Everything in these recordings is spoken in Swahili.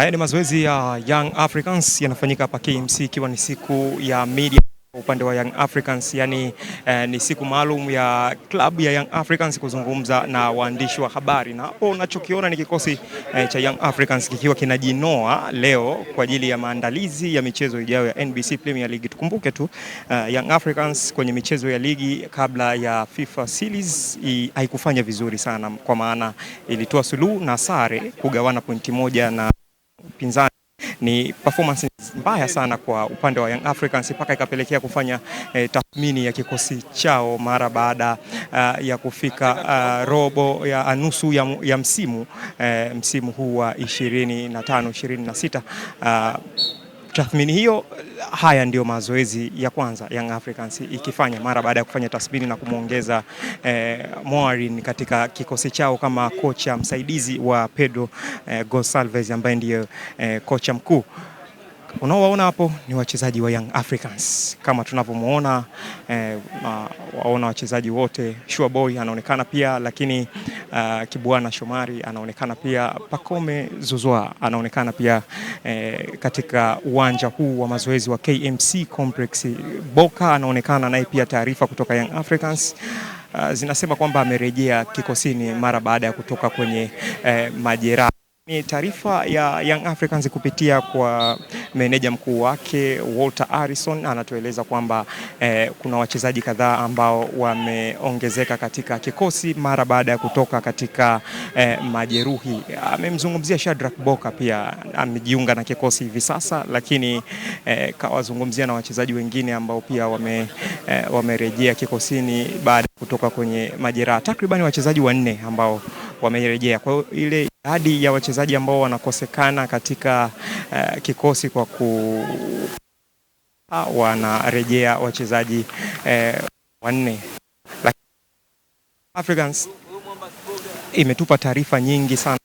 Haya ni mazoezi ya Young Africans yanafanyika hapa KMC, ikiwa ni siku ya media upande wa Young Africans, yani ni siku maalum ya klabu ya Young Africans kuzungumza na waandishi wa habari, na hapo unachokiona ni kikosi cha Young Africans kikiwa kinajinoa leo kwa ajili ya maandalizi ya michezo ijayo ya NBC Premier League. Tukumbuke tu Young Africans kwenye michezo ya ligi kabla ya FIFA Series haikufanya vizuri sana, kwa maana ilitoa suluhu na sare kugawana pointi moja na pinzani. Ni performance mbaya sana kwa upande wa Young Africans mpaka ikapelekea kufanya tathmini ya kikosi chao mara baada ya kufika robo ya nusu ya msimu huu wa 25-26. Tathmini hiyo, haya ndio mazoezi ya kwanza Young Africans ikifanya mara baada ya kufanya tathmini na kumuongeza Morin katika kikosi chao kama kocha msaidizi wa Pedro Gonçalves ambaye ndiye kocha mkuu. Unaowaona hapo ni wachezaji wa Young Africans kama tunavyomuona, waona wachezaji wote. Sure Boy anaonekana pia, lakini Kibwana Shomari anaonekana pia, Pacome Zouzoua anaonekana pia katika uwanja huu wa mazoezi wa KMC Complex. Boka anaonekana naye pia. Taarifa kutoka Young Africans zinasema kwamba amerejea kikosini mara baada ya kutoka kwenye majeraha. Ni taarifa ya Young Africans kupitia kwa meneja mkuu wake Walter Harrison, anatueleza kwamba kuna wachezaji kadhaa ambao wameongezeka katika kikosi mara baada ya kutoka katika majeruhi. Amemzungumzia Shadrack Boka, pia amejiunga na kikosi hivi sasa, lakini kawazungumzia na wachezaji wengine ambao pia wamerejea kikosini baada ya kutoka kwenye majeraha. Takriban wachezaji 4 ambao wamerejea. Kwa hiyo ile idadi ya wachezaji ambao wanakosekana katika kikosi kwa wanarejea wachezaji 4. Africans imetupa taarifa nyingi sana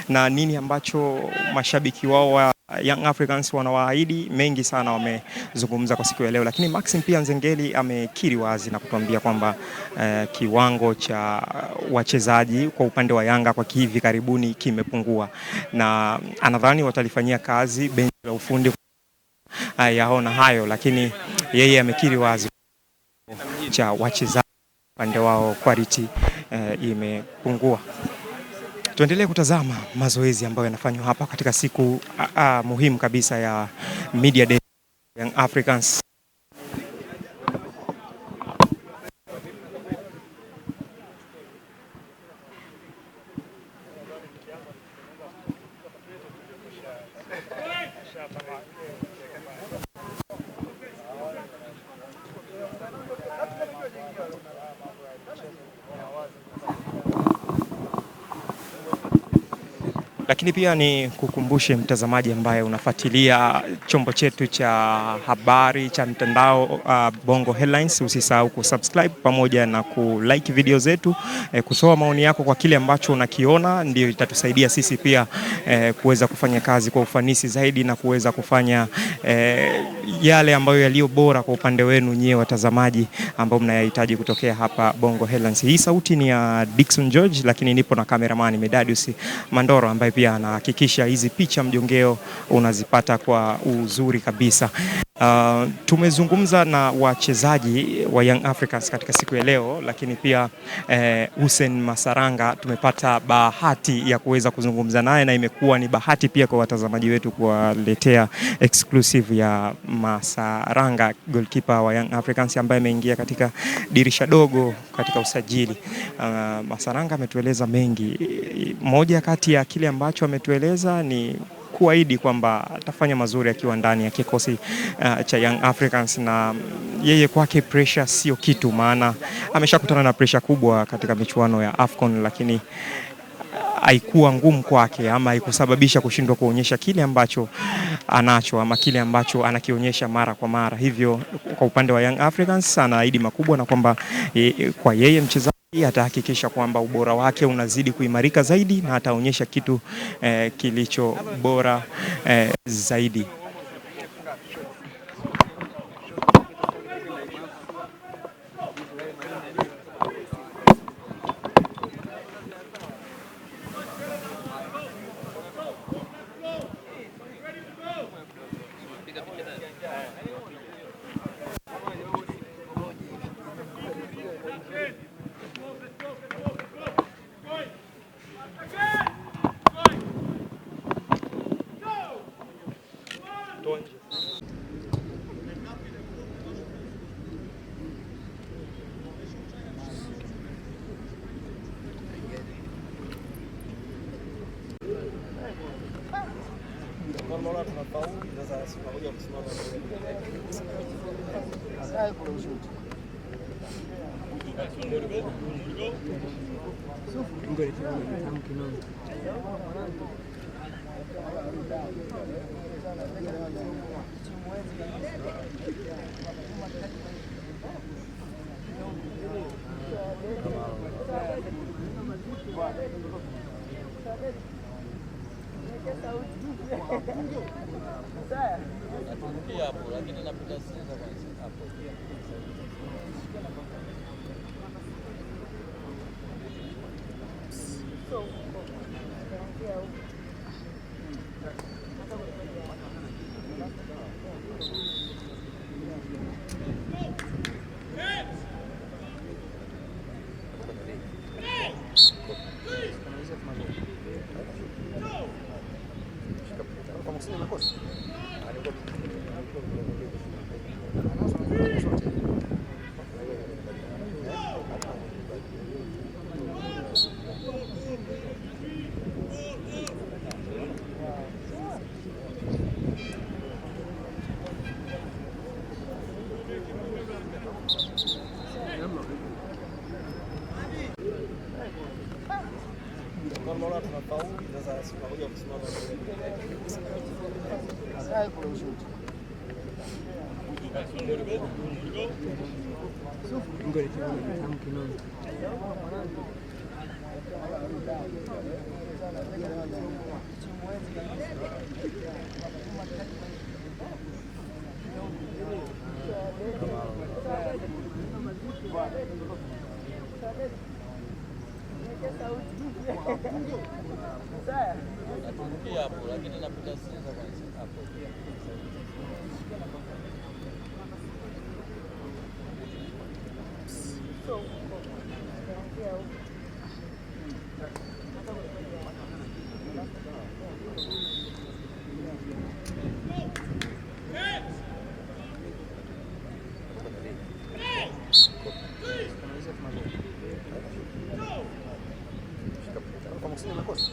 na nini ambacho mashabiki wao wa Young Africans wanawaahidi. Mengi sana wamezungumza kwa siku ya leo, lakini Maxim pia Nzengeli amekiri wazi na kutuambia kwamba kiwango cha wachezaji kwa upande wa Yanga kwa hivi karibuni kimepungua, na anadhani watalifanyia kazi benchi la ufundi yaona hayo, lakini yeye amekiri wazi cha wachezaji upande wao quality imepungua. Tuendelee kutazama mazoezi ambayo yanafanywa hapa katika siku muhimu kabisa ya Media Day Young Africans. Lakini pia ni kukumbushe mtazamaji ambaye unafuatilia chombo chetu cha habari cha mtandao Bongo Headlines, usisahau kusubscribe pamoja na kulike video zetu, kutoa maoni yako kwa kile ambacho unakiona, ndio itatusaidia sisi pia kuweza kufanya kazi kwa ufanisi zaidi na kuweza kufanya yale ambayo yaliyo bora kwa upande wenu nyie watazamaji ambao mnayahitaji kutokea hapa Bongo Headlines. Hii sauti ni ya Dickson George, lakini nipo na cameraman Medadius Mandoro ambaye pia anahakikisha hizi picha mjongeo unazipata kwa uzuri kabisa. Tumezungumza na wachezaji wa Young Africans katika siku ya leo, lakini pia Hussein Masaranga tumepata bahati ya kuweza kuzungumza naye, na imekuwa ni bahati pia kwa watazamaji wetu kuwaletea exclusive ya Masaranga, goalkeeper wa Young Africans ambaye ameingia katika dirisha dogo katika usajili. Masaranga ametueleza mengi. Moja kati ya kile ambacho ametueleza ni kuahidi kwamba atafanya mazuri akiwa ndani ya kikosi cha Young Africans, na yeye kwake pressure sio kitu, maana ameshakutana na pressure kubwa katika michuano ya AFCON, lakini haikuwa ngumu kwake ama haikusababisha kushindwa kuonyesha kile ambacho anacho ama kile ambacho anakionyesha mara kwa mara. Hivyo kwa upande wa Young Africans anaahidi makubwa, na kwamba kwa yeye mchezaji atahakikisha kwamba ubora wake unazidi kuimarika zaidi na ataonyesha kitu kilicho bora zaidi. kumtoa nje. hapo lakini napita sasa hapo. Natukia hapo lakini napita sasa hapo. Como se llama cosa?